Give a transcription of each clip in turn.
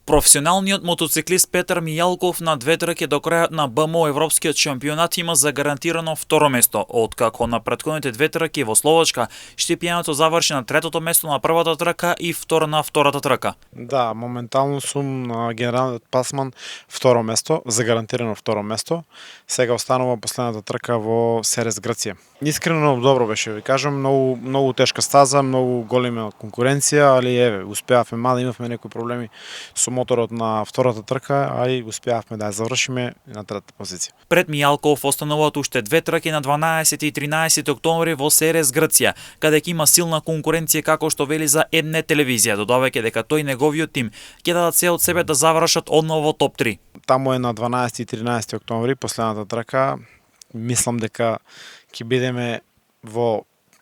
Професионалниот мотоциклист Петар Мијалков на две трки до крајот на БМО Европскиот шампионат има загарантирано второ место, откако на претходните две трки во Словачка Штипјаното заврши на третото место на првата трка и втора на втората трка. Да, моментално сум на генералниот пасман второ место, загарантирано второ место. Сега останува последната трка во Серес Грција. Искрено добро беше, ви кажам, многу тешка стаза, многу голема конкуренција, али еве, успеавме, мада имавме некои проблеми со моторот на втората трка, али успеавме да ја завршиме на третата позиција. Пред Мијалков остануваат уште две трки на 12 и 13 октомври во Серес Грција, каде ќе има силна конкуренција како што вели за Едне телевизија, додавајќи дека тој и неговиот тим ќе дадат се од себе да завршат одново топ 3. Таму е на 12 и 13 октомври последната трка. Мислам дека ќе бидеме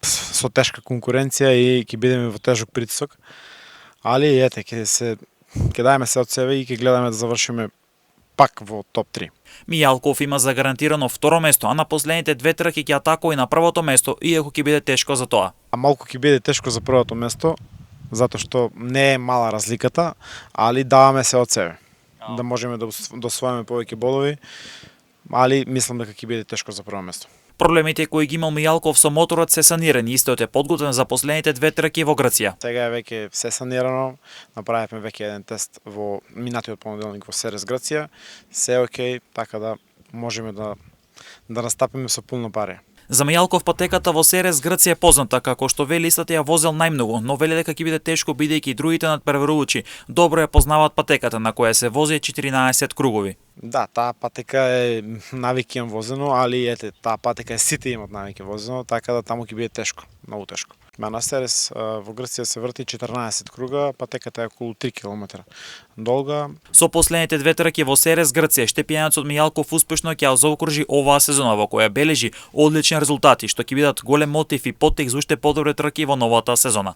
со тешка конкуренција и ќе бидеме во тежок притисок. Али ете, ќе даеме се од себе и ќе гледаме да завршиме пак во топ 3. Мијалков има загарантирано второ место, а на последните две трки ќе атакува и на првото место, иако ќе биде тешко за тоа. А малку ќе биде тешко за првото место, затоа што не е мала разликата, али даваме се од себе. Да можеме да освоиме повеќе бодови, али мислам дека ќе биде тешко за прво место. Проблемите кои ги имал Мијалков со моторот се санирани, истиот е подготвен за последните две трки во Грција. Сега е веќе се санирано, направивме веќе еден тест во минатиот понеделник во Серес Грција, се е окей, така да можеме да настапиме со пулно пари. За Мијалков патеката во Серес Грција е позната, како што вели истата ја возел најмногу, но вели дека ќе биде тешко бидејќи другите надпреварувачи добро ја познаваат патеката на која се вози 14 кругови. Да, таа патека е навики имам возено, али ете, таа патека е сите имат навики возено, така да таму ќе биде тешко, многу тешко. На Серес во Грција се врти 14 круга, патеката е околу 3 км долга. Со последните две трки во Серес Грција, Штепјанецот Мијалков успешно ќе ја заокружи оваа сезона во која бележи одлични резултати, што ќе бидат голем мотив и поттик за уште подобри трки во новата сезона.